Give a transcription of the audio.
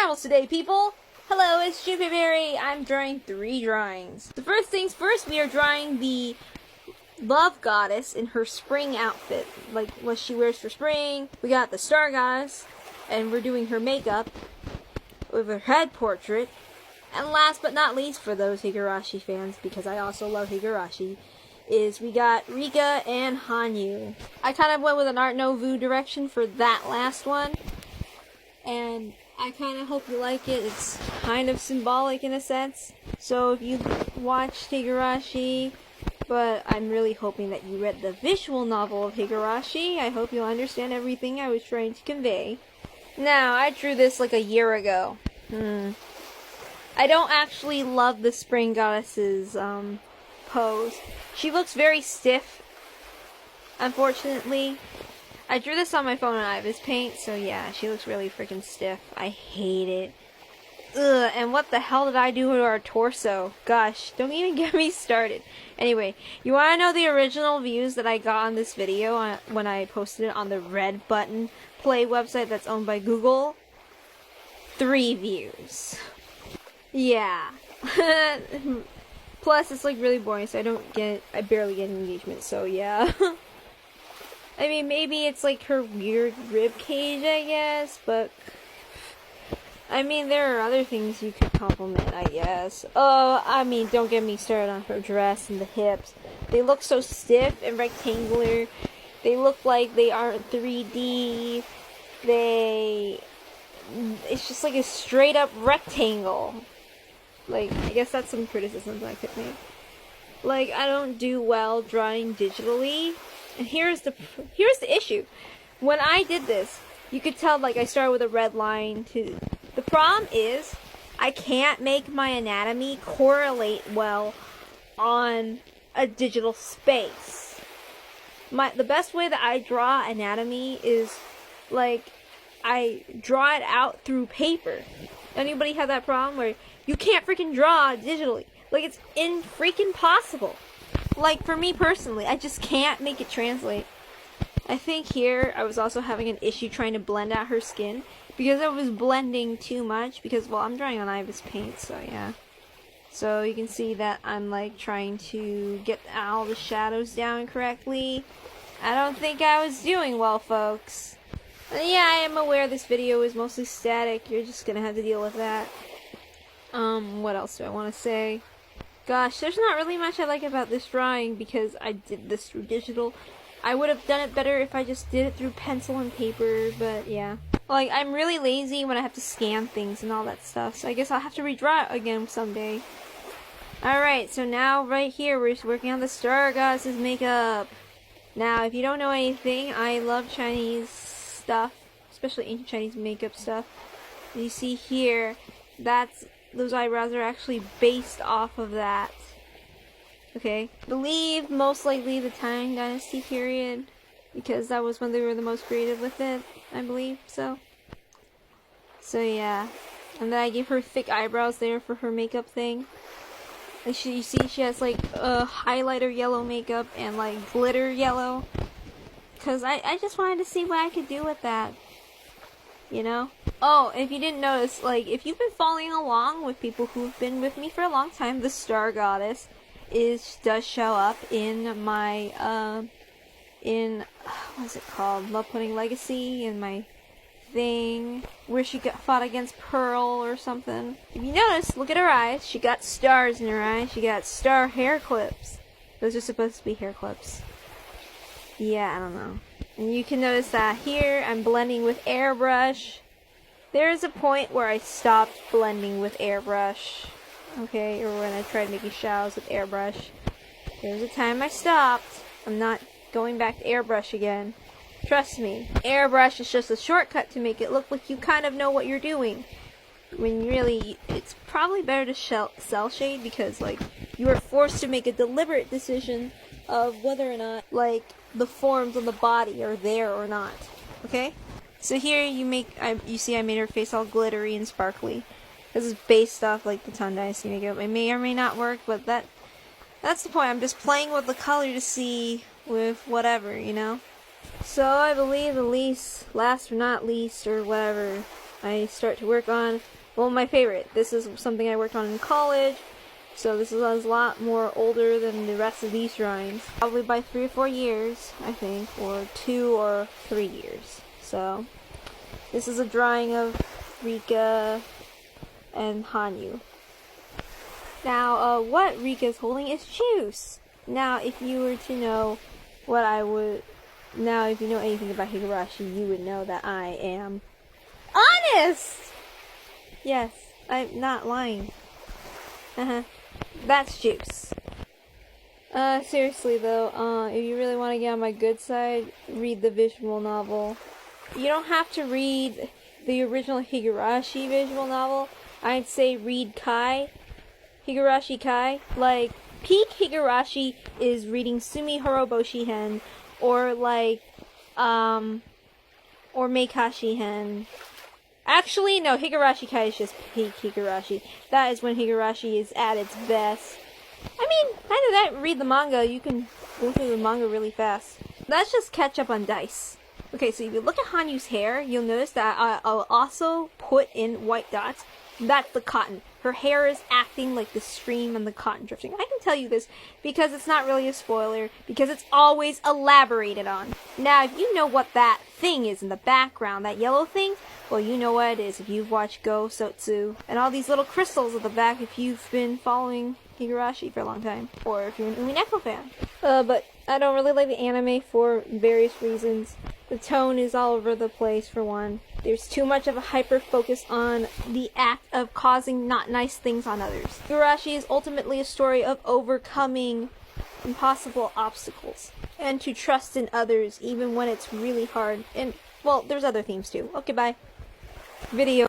Rambles today, people! Hello, it's Jimmy Berry. I'm drawing 3 drawings. The first things first, we are drawing the love goddess in her spring outfit, like what she wears for spring. We got the star goddess, and we're doing her makeup with her head portrait. And last but not least, for those Higurashi fans, because I also love Higurashi, is we got Rika and Hanyu. I kind of went with an Art Nouveau direction for that last one, and I kind of hope you like it. It's kind of symbolic in a sense. So if you watched Higurashi, but I'm really hoping that you read the visual novel of Higurashi, I hope you'll understand everything I was trying to convey. Now, I drew this like a year ago. I don't actually love the spring goddess's pose. She looks very stiff, unfortunately. I drew this on my phone on Ibis Paint, so yeah, she looks really freaking stiff. I hate it. Ugh, and what the hell did I do to her torso? Gosh, don't even get me started. Anyway, you want to know the original views that I got on this video when I posted it on the Red Button Play website that's owned by Google? 3 views. Yeah. Plus, it's like really boring, so I barely get engagement, so yeah. I mean, maybe it's like her weird rib cage, I guess, but I mean, there are other things you could compliment, I guess. Oh, I mean, don't get me started on her dress and the hips. They look so stiff and rectangular. They look like they aren't 3D. It's just like a straight up rectangle. Like, I guess that's some criticisms I could make. Like, I don't do well drawing digitally. And here's the issue. When I did this, you could tell, like, I started with a red line to... The problem is, I can't make my anatomy correlate well on a digital space. The best way that I draw anatomy is, like, I draw it out through paper. Anybody have that problem where you can't freaking draw digitally? Like, it's freaking possible. Like, for me personally, I just can't make it translate. I think here, I was also having an issue trying to blend out her skin, because I was blending too much, because, well, I'm drawing on Ibis Paint, so yeah. So, you can see that I'm, like, trying to get all the shadows down correctly. I don't think I was doing well, folks. And yeah, I am aware this video is mostly static. You're just gonna have to deal with that. What else do I want to say? Gosh, there's not really much I like about this drawing because I did this through digital. I would have done it better if I just did it through pencil and paper, but yeah. Like, I'm really lazy when I have to scan things and all that stuff, so I guess I'll have to redraw it again someday. Alright, so now right here we're just working on the Star Goddess's makeup. Now, if you don't know anything, I love Chinese stuff, especially ancient Chinese makeup stuff. You see here, those eyebrows are actually based off of that. Okay, believe most likely the Tang Dynasty period, because that was when they were the most creative with it, I believe, so yeah. And then I gave her thick eyebrows there for her makeup thing. Like, you see she has like highlighter yellow makeup and like glitter yellow, because I just wanted to see what I could do with that, you know? Oh, if you didn't notice, like, if you've been following along with people who've been with me for a long time, the Star Goddess does show up in my, what is it called? Love Pudding Legacy, in my thing, where she fought against Pearl or something. If you notice, look at her eyes. She got stars in her eyes. She got star hair clips. Those are supposed to be hair clips. Yeah, I don't know. And you can notice that here, I'm blending with airbrush. There is a point where I stopped blending with airbrush, okay, or when I tried making shadows with airbrush. There was a time I stopped. I'm not going back to airbrush again. Trust me, airbrush is just a shortcut to make it look like you kind of know what you're doing. When really, it's probably better to cell shade, because, like, you are forced to make a deliberate decision of whether or not, like, the forms on the body are there or not, okay? So here you see I made her face all glittery and sparkly. This is based off, like, the Tang Dynasty makeup. It may or may not work, but that's the point. I'm just playing with the color to see with whatever, you know? So I believe last but not least, or whatever, I start to work on, well, my favorite. This is something I worked on in college, so this is a lot more older than the rest of these drawings. Probably by 3 or 4 years, I think, or 2 or 3 years. So, this is a drawing of Rika and Hanyu. Now, what Rika's holding is juice. Now, if you were to know what I would... Now, if you know anything about Higurashi, you would know that I am honest! Yes, I'm not lying. That's juice. Seriously though, if you really want to get on my good side, read the visual novel. You don't have to read the original Higurashi visual novel. I'd say read Kai. Higurashi Kai. Like, peak Higurashi is reading Sumi Horoboshi Hen, or like, or Meikashi Hen. Actually, no, Higurashi Kai is just peak Higurashi. That is when Higurashi is at its best. I mean, either that, read the manga, you can go through the manga really fast. That's just catch up on dice. Okay, so if you look at Hanyu's hair, you'll notice that I'll also put in white dots. That's the cotton. Her hair is acting like the stream and the cotton drifting. I can tell you this because it's not really a spoiler, because it's always elaborated on. Now, if you know what that thing is in the background, that yellow thing, well, you know what it is if you've watched Go Sotsu, and all these little crystals at the back if you've been following Higurashi for a long time, or if you're an Umineko fan. But I don't really like the anime for various reasons. The tone is all over the place, for one. There's too much of a hyper-focus on the act of causing not nice things on others. Higurashi is ultimately a story of overcoming impossible obstacles, and to trust in others even when it's really hard. And, well, there's other themes too. Okay, bye. Video.